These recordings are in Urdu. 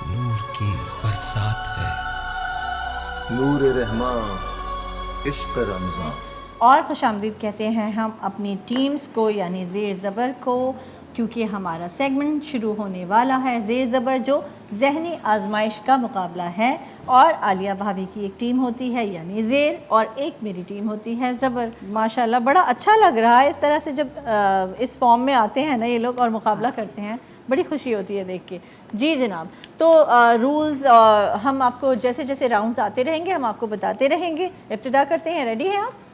نور کی برسات ہے، نور رحماں عشق رمضان۔ اور خوش آمدید کہتے ہیں ہم اپنی ٹیمز کو یعنی زیر زبر کو، کیونکہ ہمارا سیگمنٹ شروع ہونے والا ہے زیر زبر، جو ذہنی آزمائش کا مقابلہ ہے۔ اور عالیہ بھابھی کی ایک ٹیم ہوتی ہے یعنی زیر، اور ایک میری ٹیم ہوتی ہے زبر۔ ماشاءاللہ بڑا اچھا لگ رہا ہے اس طرح سے جب اس فارم میں آتے ہیں نا یہ لوگ اور مقابلہ کرتے ہیں، بڑی خوشی ہوتی ہے دیکھ کے۔ جی جناب، تو رولز ہم آپ کو جیسے جیسے راؤنڈز آتے رہیں گے ہم آپ کو بتاتے رہیں گے۔ ابتدا کرتے ہیں، ریڈی ہیں آپ؟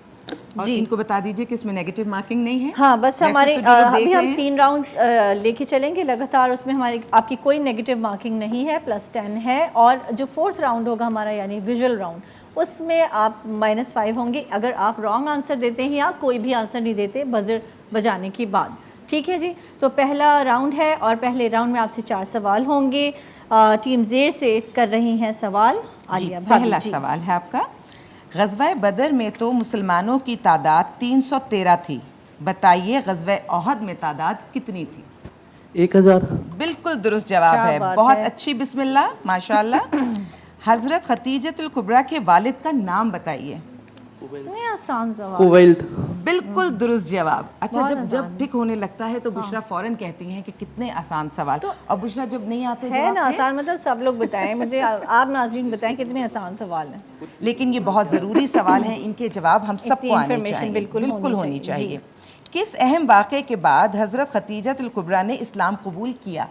اور ان کو بتا دیجئے کہ اس میں نیگیٹو مارکنگ نہیں ہے۔ ہاں بس ہمارے ابھی ہم 3 راؤنڈز لے کے چلیں گے لگاتار، اس میں ہماری آپ کی کوئی نیگیٹو مارکنگ نہیں ہے، +10 ہے۔ اور جو 4تھ راؤنڈ ہوگا ہمارا یعنی ویژول راؤنڈ، اس میں آپ -5 ہوں گے اگر آپ رانگ آنسر دیتے ہیں یا کوئی بھی آنسر نہیں دیتے بزر بجانے کے بعد، ٹھیک ہے جی؟ تو پہلا راؤنڈ ہے اور پہلے راؤنڈ میں آپ سے 4 سوال ہوں گے۔ ٹیم زیر سے کر رہی ہیں سوال عالیہ بھابھی۔ پہلا سوال ہے آپ کا، غزوہ بدر میں تو مسلمانوں کی تعداد 313 تھی، بتائیے غزوہ احد میں تعداد کتنی تھی؟ 1000۔ بالکل درست جواب ہے، بہت اچھی، بسم اللہ ماشاءاللہ۔ حضرت خدیجۃ الکبریٰ کے والد کا نام بتائیے۔ اتنے آسان سوال۔ خویلد۔ بالکل درست جواب۔ اچھا جب ٹک ہونے لگتا ہے تو بشریٰ فوراً کہتی ہیں کہ کتنے آسان سوال، اور بشریٰ جب نہیں آتے ہے نا آسان، مطلب سب لوگ بتائیں مجھے، آپ ناظرین بتائیں کتنے آسان سوال ہیں۔ لیکن یہ بہت ضروری سوال ہیں، ان کے جواب ہم سب کو آنے چاہیے، بالکل ہونی چاہیے۔ کس اہم واقعے کے بعد حضرت خدیجۃ الکبریٰ نے اسلام قبول کیا؟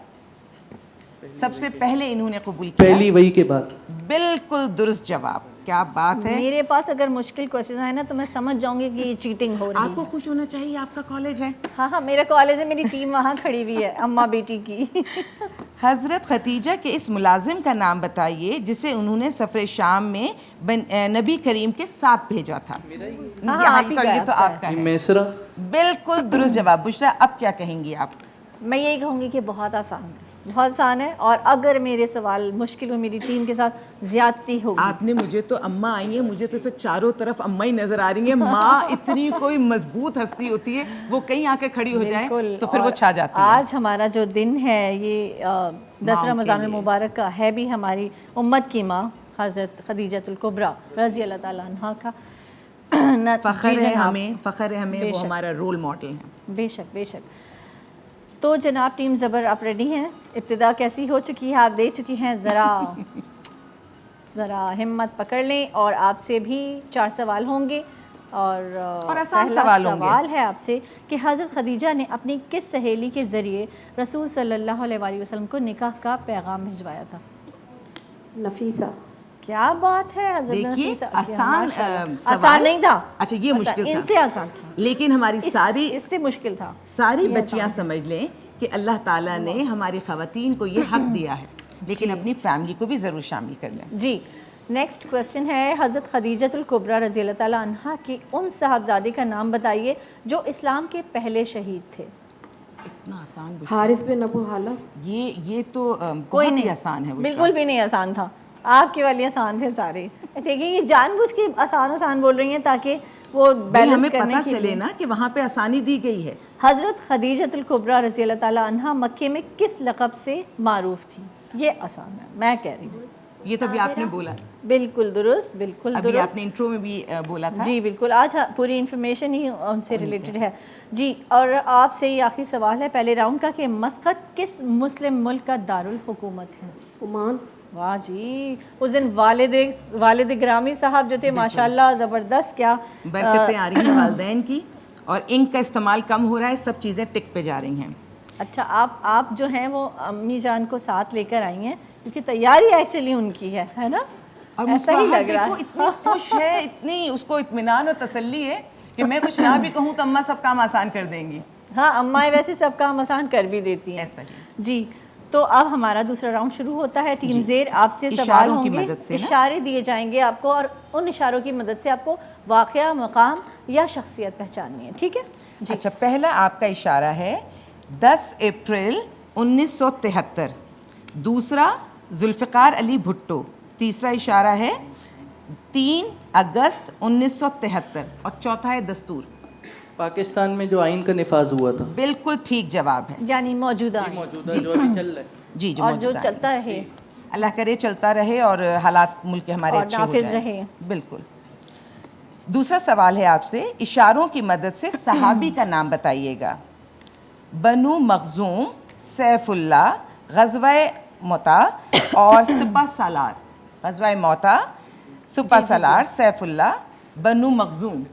سب سے پہلے انہوں نے قبول کیا؟ پہلی وحی کے بعد۔ بالکل درست جواب، کیا بات ہے۔ میرے پاس اگر مشکل کوشچن آئے نا تو میں سمجھ جاؤں گی کہ یہ چیٹنگ ہو رہی ہے۔ آپ کو خوش ہونا چاہیے، آپ کا کالج ہے۔ ہاں میرا کالج ہے، میری ٹیم وہاں کھڑی ہوئی ہے، اماں بیٹی کی۔ حضرت خدیجہ کے اس ملازم کا نام بتائیے جسے انہوں نے سفر شام میں نبی کریم کے ساتھ بھیجا تھا۔ یہ تو آپ کا ہے۔ میسرہ۔ بالکل درست جواب۔ بشریٰ اب کیا کہیں گی آپ؟ میں یہی کہوں گی کہ بہت آسان ہے، بہت آسان ہے، اور اگر میرے سوال مشکل ہو میری ٹیم کے ساتھ زیادتی ہوگی۔ آپ نے مجھے تو اماں آئی ہیں، مجھے تو چاروں طرف اماں ہی نظر آ رہی ہیں۔ ماں اتنی کوئی مضبوط ہستی ہوتی ہے، وہ کہیں آ کے کھڑی ہو جائے تو پھر وہ چھا جاتی ہے۔ آج ہمارا جو دن ہے یہ 10 رمضان المبارک کا ہے بھی ہماری امت کی ماں حضرت خدیجۃ الکبریٰ رضی اللہ تعالیٰ عنہا کا فخر ہے ہمیں، وہ ہمارا رول ماڈل ہے۔ بے شک بے شک۔ تو جناب ٹیم زبر آپ ریڈی ہیں؟ ابتدا کیسی ہو چکی ہے، آپ دے چکی ہیں، ذرا ہمت پکڑ لیں، اور آپ سے بھی 4 سوال ہوں گے۔ اور آسان پہلا سوال ہے آپ سے کہ حضرت خدیجہ نے اپنی کس سہیلی کے ذریعے رسول صلی اللہ علیہ وآلہ وسلم کو نکاح کا پیغام بھجوایا تھا؟ نفیسہ۔ کیا بات ہے، حضرت دیکھیے نفیسہ۔ آسان نہیں تھا۔ اچھا یہ مشکل تھا، ان سے آسان تھا، لیکن ہماری اس سے مشکل تھا۔ ساری بچیاں سمجھ لیں کہ اللہ تعالیٰ نے ہماری خواتین کو یہ حق دیا ہے، لیکن اپنی فیملی کو بھی ضرور شامل کر لیں۔ جی نیکسٹ کویسچن ہے، حضرت خدیجۃ الکبریٰ رضی اللہ تعالیٰ عنہا کی ان صاحبزادے کا نام بتائیے جو اسلام کے پہلے شہید تھے۔ اتنا آسان حارث بن ابو حالہ۔ یہ تو بہت ہی آسان ہے، بالکل بھی نہیں آسان تھا، آپ کے والی آسان تھے سارے۔ دیکھیں یہ جان بوجھ کے آسان بول رہی ہیں تاکہ وہ بیلنس ہمیں کرنے پتہ کے چلے نا کہ وہاں پہ آسانی دی گئی ہے۔ حضرت خدیجۃ الکبریٰ رضی اللہ تعالیٰ عنہا مکے میں کس لقب سے معروف تھی؟ یہ آسان ہے، میں کہہ رہی ہوں۔ یہ تو ابھی آپ نے بولا، بالکل درست، بالکل ابھی درست۔ آپ نے انٹرو میں بھی بولا تھا۔ جی بالکل، آج پوری انفارمیشن ہی ان سے ریلیٹڈ ہے۔ جی اور آپ سے یہ آخری سوال ہے پہلے راؤنڈ کا کہ مسقط کس مسلم ملک کا دارالحکومت ہے؟ عمان۔ واہ جی، اس دن والد گرامی صاحب جو تھے ماشاءاللہ زبردست، کیا برکتیں آ رہی ہیں والدین کی، اور انک کا استعمال کم ہو رہا ہے، سب چیزیں ٹک پہ جا رہی ہیں۔ اچھا آپ جو ہیں وہ امی جان کو ساتھ لے کر آئی ہیں کیونکہ تیاری ایکچولی ان کی ہے نا؟ ایسا ہی لگ رہا ہے، اتنی خوش ہے، اتنی اس کو اطمینان اور تسلی ہے کہ میں کچھ نہ بھی کہوں تو اماں سب کام آسان کر دیں گی۔ ہاں اماں ویسے سب کام آسان کر بھی دیتی ہیں۔ ایسا ہی۔ جی تو اب ہمارا دوسرا راؤنڈ شروع ہوتا ہے۔ ٹیم زیر آپ سے سوال ہوں گے، اشارے دیے جائیں گے آپ کو، اور ان اشاروں کی مدد سے آپ کو واقعہ، مقام یا شخصیت پہچاننی ہے، ٹھیک ہے؟ اچھا پہلا آپ کا اشارہ ہے 10 اپریل 1973، دوسرا ذوالفقار علی بھٹو، تیسرا اشارہ ہے 3 اگست 1973، اور چوتھا ہے دستور۔ پاکستان میں جو آئین کا نفاذ ہوا تھا۔ بالکل ٹھیک جواب ہے، یعنی موجودہ جو ابھی چل رہا ہے۔ جی اور جو چلتا رہے۔ اللہ کرے چلتا رہے اور حالات ملک کے ہمارے اور اچھے ہو نافذ جائیں. رہے. بالکل. دوسرا سوال ہے آپ سے, اشاروں کی مدد سے صحابی کا نام بتائیے گا. بنو مخزوم, سیف اللہ, غزوہ موتا اور سپہ سالار. غزوہ موتا, سپہ سالار, سیف اللہ, بنو مخزوم.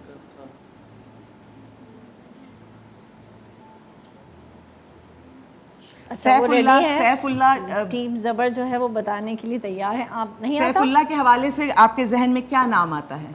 سیف اللہ, سیف اللہ, ٹیم زبر جو ہے وہ بتانے کے لیے تیار ہے. آپ نہیں سیف آتا اللہ کے حوالے سے آپ کے ذہن میں کیا نام آتا ہے؟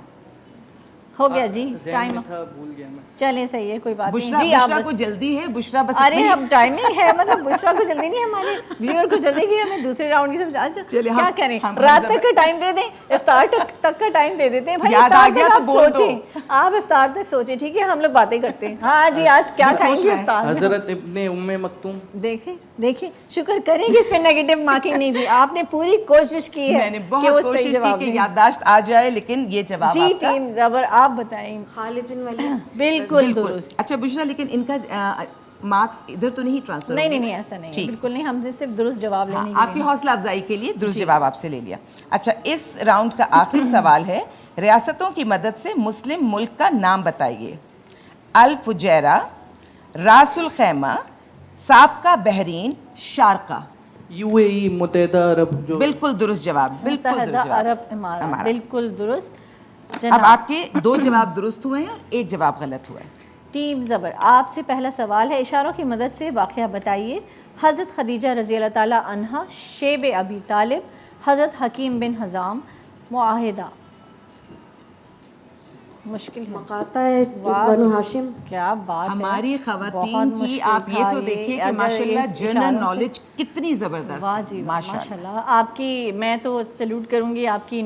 ہو گیا جی ذہن ٹائم. میں تھا بھول گیا میں. چلیں صحیح ہے, کوئی بات نہیں. بشرا, جی بشرا آپ کو جلدی ہے, بشرا بس ارے اتنی- اب ٹائمنگ ہے, مطلب بشرا کو جلدی نہیں ہے, ہمارے ویور کو جلدی کی ہمیں دوسرے راؤنڈ کی طرف. چلے کیا کریں, رات تک کا ٹائم دے دیں, افطار تک کا ٹائم دے دیتے ہیں. بھائی یاد آ افطار گیا تک تو آپ بول دو. سوچیں, آپ افطار تک سوچیں, ٹھیک ہے, ہم لوگ باتیں کرتے ہیں. ہاں جی, آج کیا کھائیں گے افطار میں؟ حضرت ابن ام مکتوم. دیکھیں شکر کریں کہ اس پہ نیگیٹو مارکنگ نہیں دی. آپ نے پوری کوشش کی ہے میں نے کہ بہت وہ کوشش صحیح کی جواب کہ دیں. یادداشت آ جائے, لیکن یہ جواب جی آپ کا ٹیم زبر آپ بتائیں. خالد بن ولید. بالکل درست. اچھا بشرا, لیکن ان کا مارکس ادھر تو نہیں ٹرانسفر؟ نہیں ایسا نہیں ہے, بالکل نہیں. ہم نے صرف درست جواب لینے کے آپ کی حوصلہ افزائی کے لیے درست جواب آپ سے لے لیا. اچھا, اس راؤنڈ کا آخری سوال ہے, ریاستوں کی مدد سے مسلم ملک کا نام بتائیے. الفجیرہ, راس الخیمہ, سابقہ بحرین, شارقہ. یو اے ای, متحدہ عرب. جو بالکل درست جواب, بالکل متحدہ درست جواب. عرب امارات. بالکل درست. اب آپ کے 2 جواب درست ہوئے ہیں اور 1 جواب غلط ہوا ہے. ٹیم زبر, آپ سے پہلا سوال ہے, اشاروں کی مدد سے واقعہ بتائیے. حضرت خدیجہ رضی اللہ تعالیٰ عنہا, شیب ابی طالب, حضرت حکیم بن حزام, معاہدہ. مشکل ہے. مقاطع بنو ہاشم. کیا بات ہے, ہماری بہت خواتین کی مشکل آپ یہ تھا تو دیکھیں کہ اگر ماشاءاللہ اس جنرل اشاروں سے- نالج کتنی زبردست. واہ جی ماشاءاللہ. آپ کی, میں تو سیلوٹ کروں گی, آپ کی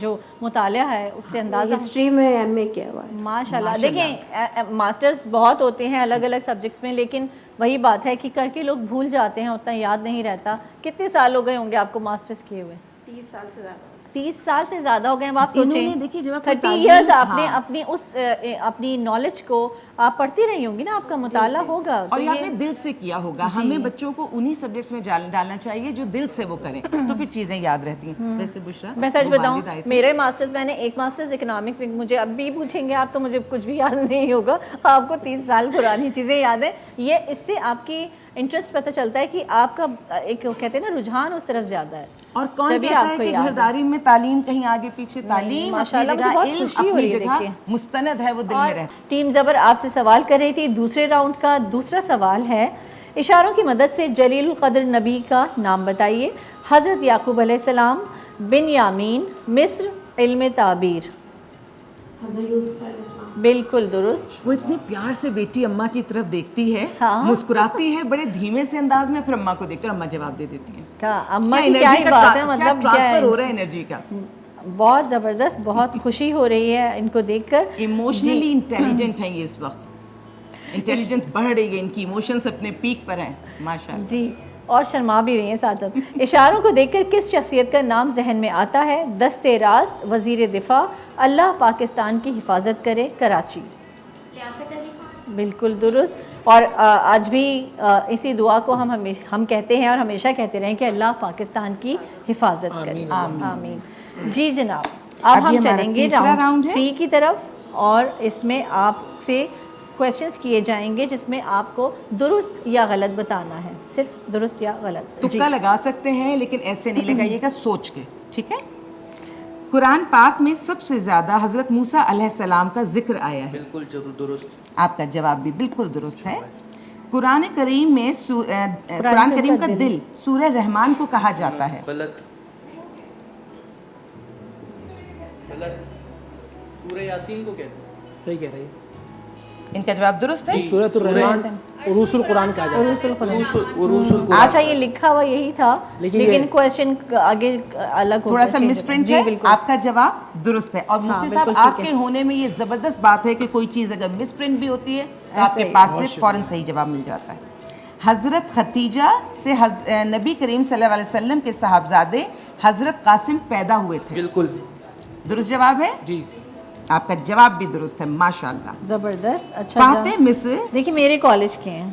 جو مطالعہ ہے اس سے اندازہ ہسٹری میں ایم اے کیا ہوا ہے. ماشاءاللہ. دیکھیں ماسٹرز بہت ہوتے ہیں الگ الگ سبجیکٹس میں, لیکن وہی بات ہے کہ کر کے لوگ بھول جاتے ہیں, اتنا یاد نہیں رہتا. کتنے سال ہو گئے ہوں گے آپ کو ماسٹرز کیے ہوئے؟ 30 سال سے زیادہ. 30 سال سے زیادہ ہو گئے. اب آپ انہوں نے سوچیں دیکھیے جب آپ 30 تعلیم- ایئرس آپ نے ہاں. اپنی نالج کو آپ پڑھتی رہی ہوں گی نا, آپ کا مطالعہ ہوگا. اور یہ آپ نے دل سے کیا ہوگا. ہمیں بچوں کو انہی سبجیکٹس میں ڈالنا چاہیے جو دل سے وہ کریں, تو پھر چیزیں یاد رہتی ہیں. ویسے بشرا, میں سچ وہ بتاؤں, والد آئے تھے. میرے ماسٹرز, میں نے ایک ماسٹرز اکنامکس میں, مجھے اب بھی پوچھیں گے آپ تو مجھے کچھ بھی یاد نہیں ہوگا. آپ کو 30 سال پرانی چیزیں یاد ہیں. یہ اس سے آپ کی انٹرسٹ پتہ چلتا ہے کہ آپ کا ایک کہتے ہیں نا رجحان اس طرف زیادہ ہے. اور کون کہتا ہے کہ گھرداری میں تعلیم کہیں آگے پیچھے؟ تعلیم ماشاءاللہ, اپنی مجھے جگہ, بہت علم خوشی ہو اپنی رہی ہے جگہ دیکھ کے. مستند ہے, وہ دل میں رہتا. ٹیم زبر آپ سے سوال کر رہی تھی. دوسرے راؤنڈ کا دوسرا سوال ہے, اشاروں کی مدد سے جلیل القدر نبی کا نام بتائیے. حضرت یعقوب علیہ السلام, بن یامین, مصر, علم تعبیر. حضرت یوسف علیہ السلام. بالکل درست. وہ اتنے پیار سے بیٹی اماں کی طرف دیکھتی ہے, ہاں. مسکراتی ہے بڑے دھیمے سے انداز میں, پھر اماں کو دیکھ کر اماں جواب دے دیتی ہیں. اماں کی کیا ہی بات ہے, مطلب کیا ٹرانسفر ہو ہے, رہا ہے انرجی کا. بہت زبردست. بہت خوشی ہو رہی ہے ان کو دیکھ کر. ایموشنلی انٹیلیجنٹ ہیں یہ اس وقت, انٹیلیجنس بڑھ رہی ہے, ان کی ایموشنس اپنے پیک پر ہیں ماشاءاللہ. جی, اور شرما بھی رہی ہیں ساتھ ساتھ. اشاروں کو دیکھ کر کس شخصیت کا نام ذہن میں آتا ہے؟ دست راست, وزیر دفاع, اللہ پاکستان کی حفاظت کرے, کراچی. بالکل درست. اور آج بھی اسی دعا کو ہم کہتے ہیں اور ہمیشہ کہتے رہیں کہ اللہ پاکستان کی حفاظت کرے. آمین. جی جناب, اب ہم چلیں گے راؤنڈ 3 کی طرف, اور اس میں آپ سے کویسچنز کیے جائیں گے جس میں آپ کو درست یا غلط بتانا ہے, صرف درست یا غلط. تکا لگا سکتے ہیں لیکن ایسے نہیں لگائیے گا, سوچ کے. ٹھیک ہے. قرآن پاک میں سب سے زیادہ حضرت موسیٰ علیہ السلام کا ذکر آیا ہے. بالکل درست. آپ کا جواب بھی بالکل درست ہے. قرآن کریم میں قرآن کریم کا دل سورہ رحمان کو کہا جاتا ہے. غلط. سورہ یاسین کو کہتے ہیں. صحیح کہہ رہی ہے. ان کا جواب درست ہے. سورۃ الرحمن عروس القرآن کہا جاتا ہے. اچھا, یہ لکھا ہوا یہی تھا لیکن کویسچن آگے الگ ہوتا ہے, تھوڑا سا مس پرنٹ ہے. آپ کا جواب درست ہے. اور مفتی صاحب, آپ کے ہونے میں یہ زبردست بات ہے کہ کوئی چیز اگر مس پرنٹ بھی ہوتی ہے تو آپ کے پاس سے فوراً صحیح جواب مل جاتا ہے. حضرت خدیجہ سے نبی کریم صلی اللہ علیہ وسلم کے صاحبزادے حضرت قاسم پیدا ہوئے تھے. بالکل درست جواب ہے. جی, آپ کا جواب بھی درست ہے ماشاءاللہ. زبردست. اچھا, فاتح مصر. دیکھیے میرے کالج کے ہیں,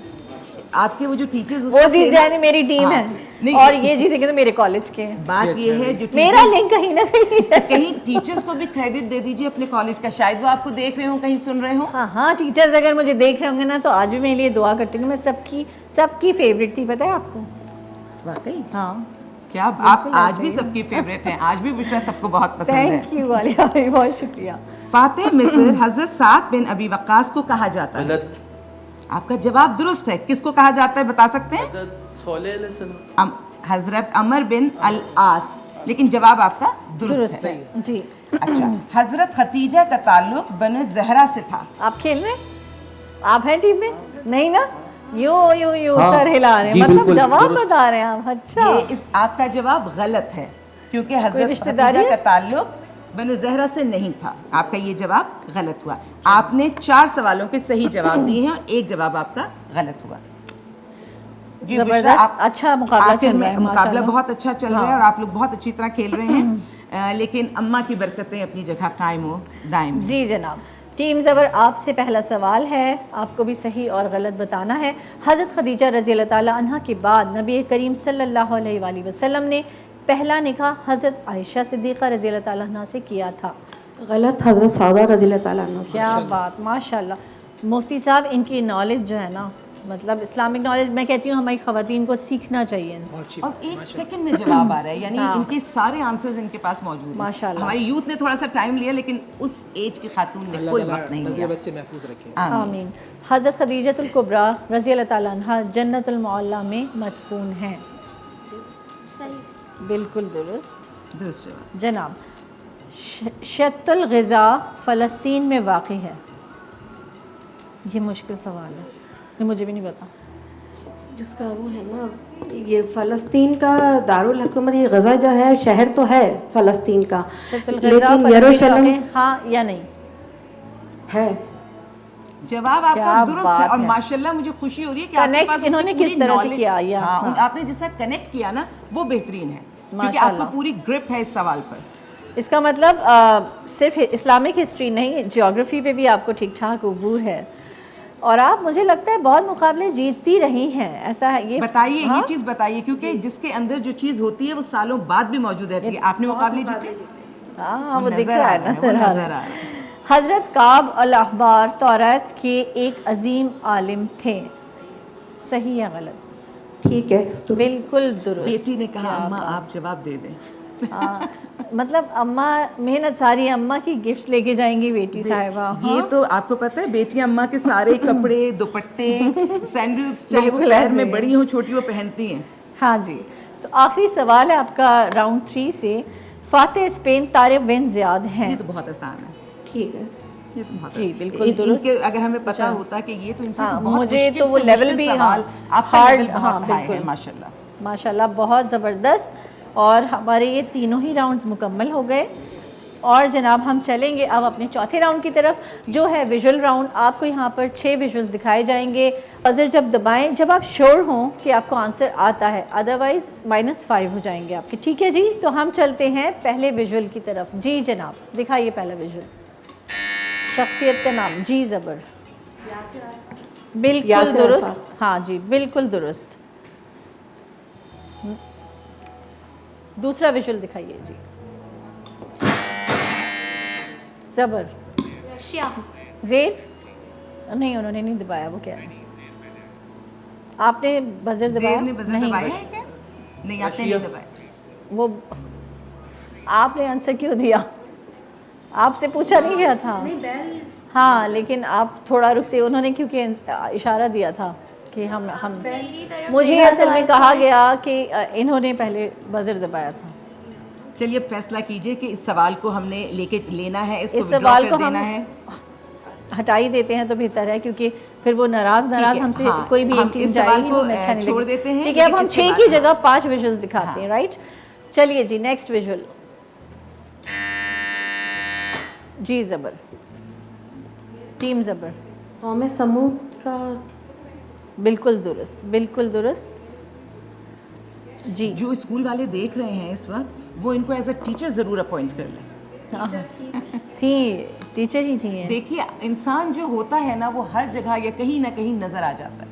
آپ کے وہ جو ٹیچرز وہ جیت جائے میری ٹیم ہے اور یہ جیتے گے تو میرے کالج کے ہیں. بات یہ ہے جو میرا لنک کہیں نہ کہیں ہے. کہیں ٹیچرز کو بھی کریڈٹ دے دیجیے اپنے کالج کا, شاید وہ آپ کو دیکھ رہے ہوں, کہیں سن رہے ہوں. ہاں ٹیچرز اگر مجھے دیکھ رہے ہوں گے نا تو آج بھی میرے لیے دعا کرتی ہوں. میں سب کی فیوریٹ تھی, پتہ ہے آپ کو. واقعی ہاں کیا آپ آج بھی سب کی فیوریٹ ہیں, آج بھی بشرا سب کو بہت پسند ہے. تھینک یو عالیہ بھائی, بہت شکریہ. فاتح مصر حضرت سعد بن ابی وقاص کو کہا جاتا ہے. غلط. آپ کا جواب درست ہے. کس کو کہا جاتا ہے بتا سکتے ہیں؟ حضرت صالح علیہ السلام. حضرت عمر بن العاص, لیکن جواب آپ کا درست ہے. جی. اچھا, حضرت ختیجہ کا تعلق بنو زہرا سے تھا. آپ کھیل رہے ہیں, آپ ہیں ٹیم میں نہیں نا؟ یوں ہاں. سر ہلا رہے ہیں, جی مطلب بالکل جواب درست. بتا رہے ہیں آپ. اچھا یہ آپ کا جواب غلط ہے کیونکہ حضرت رشتہ داری ختیجہ ہے؟ کا تعلق بنو زہرا سے نہیں تھا. آپ کا یہ جواب غلط ہوا. آپ نے 4 سوالوں کے صحیح جواب دیے ہیں اور ایک جواب آپ کا غلط ہوا. جی بشرا, زبردست, اچھا مقابلہ آخر چل میں رہا ہے, مقابلہ ماشاءاللہ. بہت اچھا چل رہا ہے اور آپ لوگ بہت اچھی طرح کھیل رہے ہیں, لیکن اماں کی برکتیں اپنی جگہ قائم و دائم ہیں. جی جناب. ٹیم زبر, آپ سے پہلا سوال ہے, آپ کو بھی صحیح اور غلط بتانا ہے. حضرت خدیجہ رضی اللہ تعالیٰ عنہ کے بعد نبی کریم صلی اللہ علیہ وآلہ وسلم نے پہلا نکاح حضرت عائشہ صدیقہ رضی اللہ تعالیٰ عنہ سے کیا تھا. غلط. حضرت سعودہ رضی اللہ تعالیٰ عنہ سے. کیا بات, ماشاءاللہ. مفتی صاحب, ان کی نالج جو ہے نا, مطلب اسلامک نالج, میں کہتی ہوں ہماری خواتین کو سیکھنا چاہیے ان سے. اور 1 سیکنڈ میں جواب آ رہا ہے, یعنی ان کے سارے آنسرز ان کے پاس موجود ہیں. ماشاءاللہ. ہماری یوتھ نے تھوڑا سا ٹائم لیا, لیکن اس ایج کی خاتون نے کوئی وقت نہیں لیا. بس سے محفوظ رکھیں. آمین. حضرت خدیجۃ الکبریٰ رضی اللہ تعالیٰ عنہ جنت المعلیٰ میں مدفون ہیں. بالکل درست. درست جواب. جناب, شط الغذا فلسطین میں واقع ہے. یہ مشکل سوال ہے, یہ مجھے بھی نہیں پتا. جس کا وہ ہے نا, یہ فلسطین کا دارالحکومت, یہ غزہ جو ہے شہر تو ہے فلسطین کا, شط الغذا لیکن فلسطین یروشلم واقع, ہاں یا نہیں؟ ہے. جواب آپ کا کیا درست بات ہے اور ہے. ماشاءاللہ مجھے خوشی ہو رہی ہے کہ آپ کے Connect پاس انہوں نے کس طرح سے کیا, یا ہاں, آپ نے جس طرح کنیکٹ کیا نا وہ بہترین ہے, کیونکہ آپ ماشاءاللہ. کو پوری گرپ ہے اس سوال پر. اس کا مطلب صرف اسلامک ہسٹری نہیں, جیوگرافی پہ بھی آپ کو ٹھیک ٹھاک عبور ہے, اور آپ مجھے لگتا ہے بہت مقابلے جیتتی رہی ہیں, ایسا ہے یہ. بتائیے, یہ چیز بتائیے, کیونکہ جس کے اندر جو چیز ہوتی ہے وہ سالوں بعد بھی موجود رہتی ہے. آپ نے مقابلے جیتے, ہاں وہ دکھ نظر رہا آ ہے, رہا ہے, وہ نظر آ نظر رہا آ ہے. رہا ہے. حضرت کعب الاحبار توریت کے ایک عظیم عالم تھے. صحیح یا غلط؟ ٹھیک ہے. بالکل درست. بیٹی نے کہا اماں آپ جواب دے دیں. ہاں, مطلب اماں محنت ساری اماں کی گفٹس لے کے جائیں گی بیٹی صاحبہ. یہ تو آپ کو پتہ ہے, بیٹیاں اماں کے سارے کپڑے, دوپٹے, سینڈلز, چاہے وہ بالکل پیر ایسے میں ہی. بڑی ہوں چھوٹی ہوں, پہنتی ہیں. ہاں جی. تو آخری سوال ہے آپ کا راؤنڈ 3 سے. فاتح اسپین طارق بن زیاد ہیں. یہ تو بہت آسان ہے. ٹھیک ہے. یہ تو بہت جی بالکل ان درست. کے اگر ہمیں پتہ ہوتا کہ یہ تو ان سے ہاں, تو بہت مجھے مشکل تو وہ سے لیول مشکل بھی سوال, آپ کا ہارڈ, لیول ہاں بہت ہائی ہے بالکل ماشاءاللہ. ماشاءاللہ, بہت زبردست. اور ہمارے یہ تینوں ہی راؤنڈز مکمل ہو گئے, اور جناب ہم چلیں گے اب اپنے چوتھے راؤنڈ کی طرف, جو ہے ویژول راؤنڈ. آپ کو یہاں پر 6 ویژولز دکھائے جائیں گے. بزر جب دبائیں جب آپ شور ہوں کہ آپ کو آنسر آتا ہے, ادروائز -5 ہو جائیں گے آپ کے. ٹھیک ہے جی, تو ہم چلتے ہیں پہلے ویژول کی طرف. جی جناب, دکھائیے پہلا ویژول. شخصیت کا نام. جی زبر. بالکل یاسر درست. عرفات. ہاں جی بالکل درست. دوسرا ویژول دکھائیے جی. زبر. زیر نہیں, انہوں نے نہیں دبایا, وہ کہہ رہے ہیں. آپ نے بزر دبایا؟ زیر نے بزر دبایا ہے کیا؟ نہیں, آپ نے نہیں دبایا. وہ آپ نے آنسر کیوں دیا؟ آپ سے پوچھا نہیں گیا تھا. ہاں, لیکن آپ تھوڑا رکتے, انہوں نے کیونکہ اشارہ دیا تھا کہ ہم مجھے اصل میں کہا گیا کہ انہوں نے پہلے بزر دبایا تھا. چلیے اب فیصلہ کیجئے کہ اس سوال کو ہم نے لے کے لینا ہے, اس کو اس withdraw سوال کر کو ہم دینا ہے. ہٹائی دیتے ہیں تو بہتر ہے, کیونکہ پھر وہ ناراض ہم سے ہاں, کوئی بھی ہم ایک ٹیم اس جائے سوال گی, کو ہمیں اچھا نہیں چھوڑ لگے. دیتے ہیں, ٹھیک ہے, اب لیکن ہم اس کے 6 بعد کی جگہ 5 ویژولز دکھاتے ہیں, رائٹ. چلیے جی, نیکسٹ ویژول. جی زبر. ٹیم زبر. قوم سمود کا. بالکل درست, بالکل درست. جی جو اسکول والے دیکھ رہے ہیں اس وقت, وہ ان کو ایز اے ٹیچر ضرور اپوائنٹ کر لیں. تھی, ٹیچر ہی تھی. دیکھیے, انسان جو ہوتا ہے نا وہ ہر جگہ یا کہیں نہ کہیں نظر آ جاتا ہے.